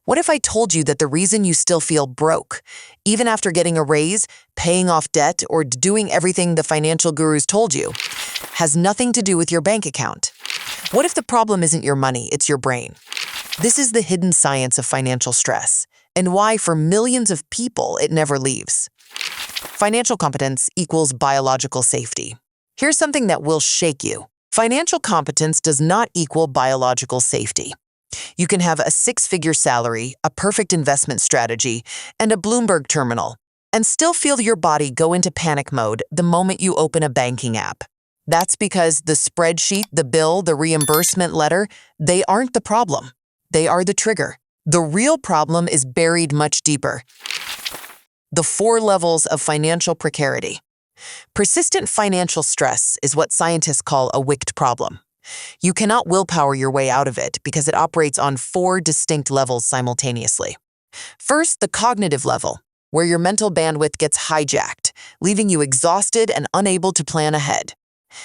What if I told you that the reason you still feel broke, even after getting a raise, paying off debt, or doing everything the financial gurus told you, has nothing to do with your bank account? What if the problem isn't your money, it's your brain? This is the hidden science of financial stress, and why for millions of people it never leaves. Financial competence equals biological safety. Here's something that will shake you. Financial competence does not equal biological safety. You can have a six-figure salary, a perfect investment strategy, and a Bloomberg terminal, and still feel your body go into panic mode the moment you open a banking app. That's because the spreadsheet, the bill, the reimbursement letter, they aren't the problem. They are the trigger. The real problem is buried much deeper. The 4 levels of financial precarity. Persistent financial stress is what scientists call a wicked problem. You cannot willpower your way out of it because it operates on 4 distinct levels simultaneously. First, the cognitive level, where your mental bandwidth gets hijacked, leaving you exhausted and unable to plan ahead.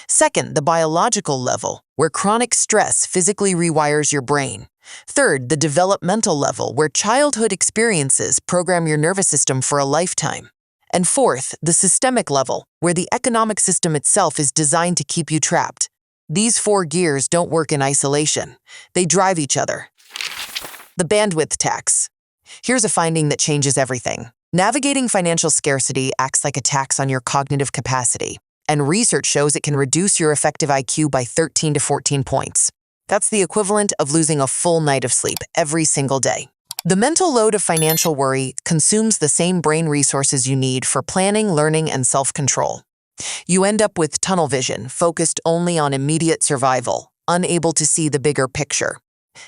Second, the biological level, where chronic stress physically rewires your brain. Third, the developmental level, where childhood experiences program your nervous system for a lifetime. And fourth, the systemic level, where the economic system itself is designed to keep you trapped. These 4 gears don't work in isolation. They drive each other. The bandwidth tax. Here's a finding that changes everything. Navigating financial scarcity acts like a tax on your cognitive capacity, and research shows it can reduce your effective IQ by 13 to 14 points. That's the equivalent of losing a full night of sleep every single day. The mental load of financial worry consumes the same brain resources you need for planning, learning, and self-control. You end up with tunnel vision, focused only on immediate survival, unable to see the bigger picture.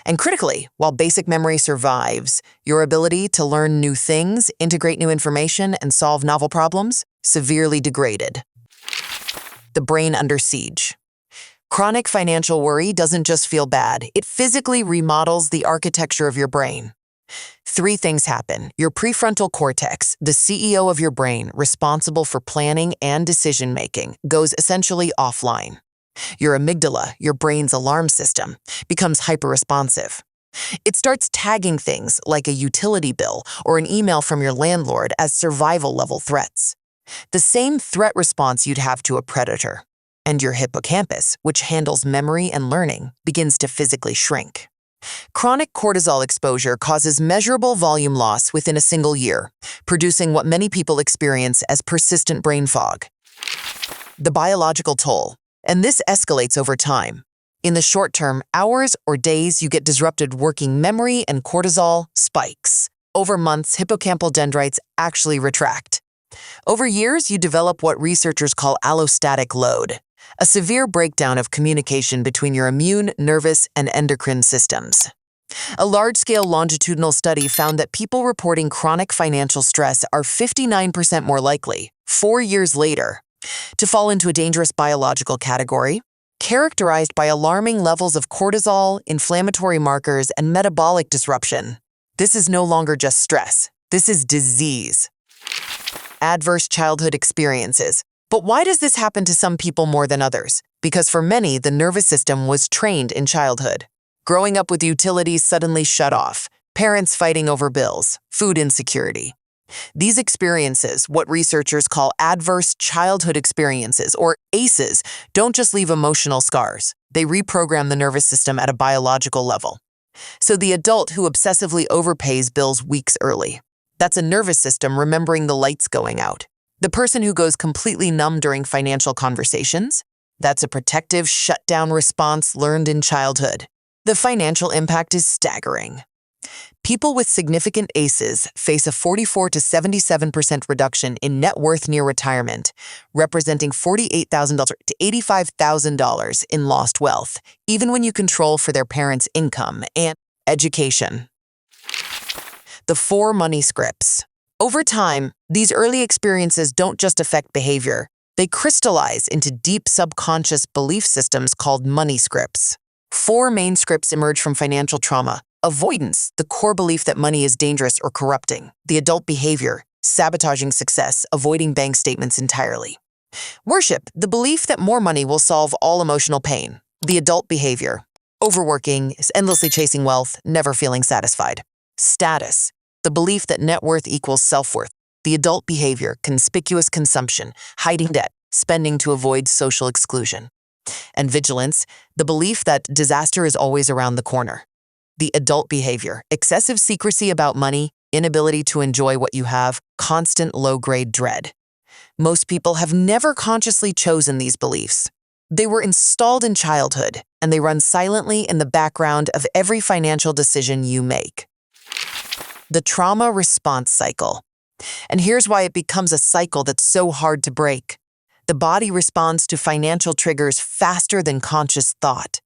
And critically, while basic memory survives, your ability to learn new things, integrate new information, and solve novel problems severely degraded. The brain under siege. Chronic financial worry doesn't just feel bad, it physically remodels the architecture of your brain. 3 things happen. Your prefrontal cortex, the CEO of your brain, responsible for planning and decision-making, goes essentially offline. Your amygdala, your brain's alarm system, becomes hyper-responsive. It starts tagging things like a utility bill or an email from your landlord as survival-level threats. The same threat response you'd have to a predator. And your hippocampus, which handles memory and learning, begins to physically shrink. Chronic cortisol exposure causes measurable volume loss within a single year, producing what many people experience as persistent brain fog. The biological toll, and this escalates over time. In the short term, hours or days, you get disrupted working memory and cortisol spikes. Over months, hippocampal dendrites actually retract. Over years, you develop what researchers call allostatic load, a severe breakdown of communication between your immune, nervous, and endocrine systems. A large-scale longitudinal study found that people reporting chronic financial stress are 59% more likely, 4 years later, to fall into a dangerous biological category, characterized by alarming levels of cortisol, inflammatory markers, and metabolic disruption. This is no longer just stress. This is disease. Adverse childhood experiences. But why does this happen to some people more than others? Because for many, the nervous system was trained in childhood. Growing up with utilities suddenly shut off, parents fighting over bills, food insecurity. These experiences, what researchers call adverse childhood experiences, or ACEs, don't just leave emotional scars. They reprogram the nervous system at a biological level. So the adult who obsessively overpays bills weeks early, that's a nervous system remembering the lights going out. The person who goes completely numb during financial conversations, that's a protective shutdown response learned in childhood. The financial impact is staggering. People with significant ACEs face a 44 to 77% reduction in net worth near retirement, representing $48,000 to $85,000 in lost wealth, even when you control for their parents' income and education. The 4 money scripts. Over time, these early experiences don't just affect behavior. They crystallize into deep subconscious belief systems called money scripts. 4 main scripts emerge from financial trauma. Avoidance, the core belief that money is dangerous or corrupting. The adult behavior, sabotaging success, avoiding bank statements entirely. Worship, the belief that more money will solve all emotional pain. The adult behavior, overworking, endlessly chasing wealth, never feeling satisfied. Status, the belief that net worth equals self-worth. The adult behavior, conspicuous consumption, hiding debt, spending to avoid social exclusion. And vigilance, the belief that disaster is always around the corner. The adult behavior, excessive secrecy about money, inability to enjoy what you have, constant low-grade dread. Most people have never consciously chosen these beliefs. They were installed in childhood, and they run silently in the background of every financial decision you make. The trauma response cycle. And here's why it becomes a cycle that's so hard to break. The body responds to financial triggers faster than conscious thought.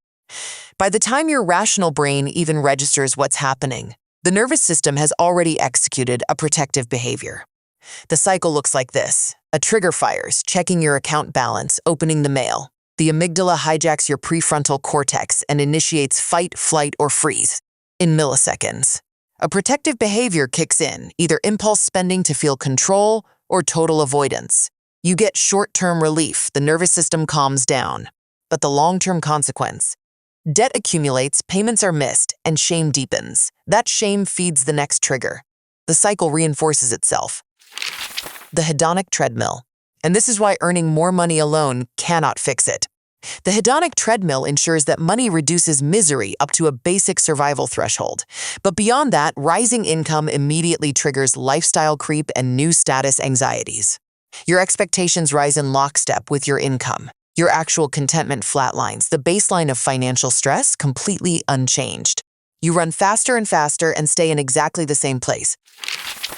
By the time your rational brain even registers what's happening, the nervous system has already executed a protective behavior. The cycle looks like this. A trigger fires, checking your account balance, opening the mail. The amygdala hijacks your prefrontal cortex and initiates fight, flight, or freeze in milliseconds. A protective behavior kicks in, either impulse spending to feel control or total avoidance. You get short-term relief, the nervous system calms down. But the long-term consequence? Debt accumulates, payments are missed, and shame deepens. That shame feeds the next trigger. The cycle reinforces itself. The hedonic treadmill. And this is why earning more money alone cannot fix it. The hedonic treadmill ensures that money reduces misery up to a basic survival threshold. But beyond that, rising income immediately triggers lifestyle creep and new status anxieties. Your expectations rise in lockstep with your income. Your actual contentment flatlines, the baseline of financial stress completely unchanged. You run faster and faster and stay in exactly the same place.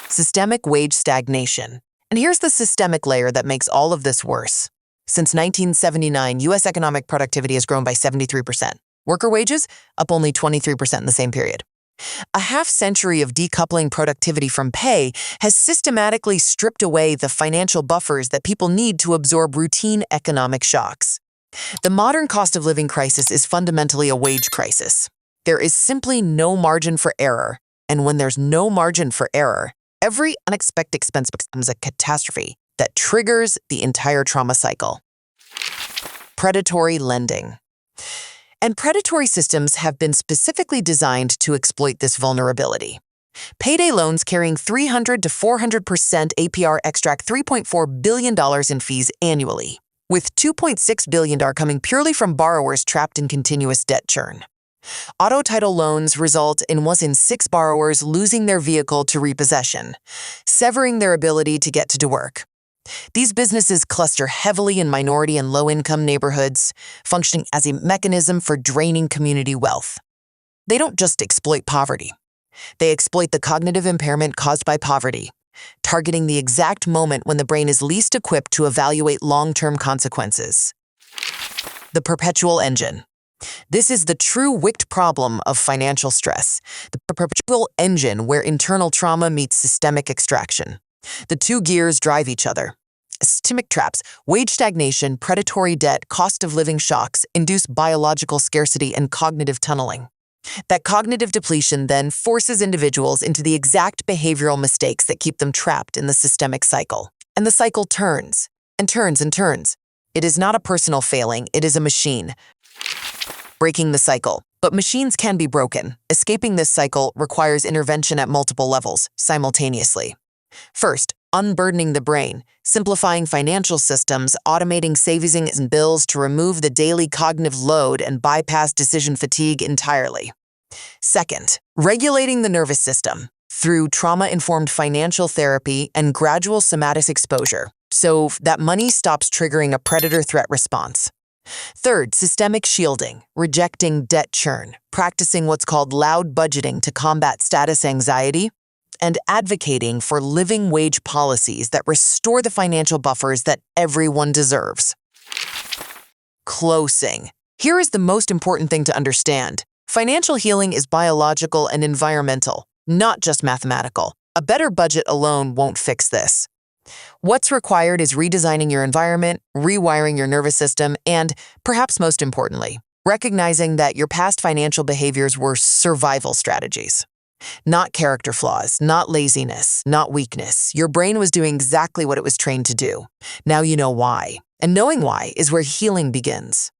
Systemic wage stagnation. And here's the systemic layer that makes all of this worse. Since 1979, U.S. economic productivity has grown by 73%. Worker wages, up only 23% in the same period. A half-century of decoupling productivity from pay has systematically stripped away the financial buffers that people need to absorb routine economic shocks. The modern cost of living crisis is fundamentally a wage crisis. There is simply no margin for error, and when there's no margin for error, every unexpected expense becomes a catastrophe that triggers the entire trauma cycle. Predatory lending. And predatory systems have been specifically designed to exploit this vulnerability. Payday loans carrying 300 to 400% APR extract $3.4 billion in fees annually, with $2.6 billion coming purely from borrowers trapped in continuous debt churn. Auto title loans result in 1 in 6 borrowers losing their vehicle to repossession, severing their ability to get to work. These businesses cluster heavily in minority and low-income neighborhoods, functioning as a mechanism for draining community wealth. They don't just exploit poverty. They exploit the cognitive impairment caused by poverty, targeting the exact moment when the brain is least equipped to evaluate long-term consequences. The perpetual engine. This is the true wicked problem of financial stress, the perpetual engine where internal trauma meets systemic extraction. The two gears drive each other. Systemic traps, wage stagnation, predatory debt, cost of living shocks induce biological scarcity and cognitive tunneling. That cognitive depletion then forces individuals into the exact behavioral mistakes that keep them trapped in the systemic cycle. And the cycle turns and turns and turns. It is not a personal failing, it is a machine. Breaking the cycle. But machines can be broken. Escaping this cycle requires intervention at multiple levels, simultaneously. First, unburdening the brain, simplifying financial systems, automating savings and bills to remove the daily cognitive load and bypass decision fatigue entirely. Second, regulating the nervous system through trauma-informed financial therapy and gradual somatic exposure, so that money stops triggering a predator threat response. Third, systemic shielding, rejecting debt churn, practicing what's called loud budgeting to combat status anxiety, and advocating for living wage policies that restore the financial buffers that everyone deserves. Closing. Here is the most important thing to understand. Financial healing is biological and environmental, not just mathematical. A better budget alone won't fix this. What's required is redesigning your environment, rewiring your nervous system, and, perhaps most importantly, recognizing that your past financial behaviors were survival strategies. Not character flaws, not laziness, not weakness. Your brain was doing exactly what it was trained to do. Now you know why. And knowing why is where healing begins.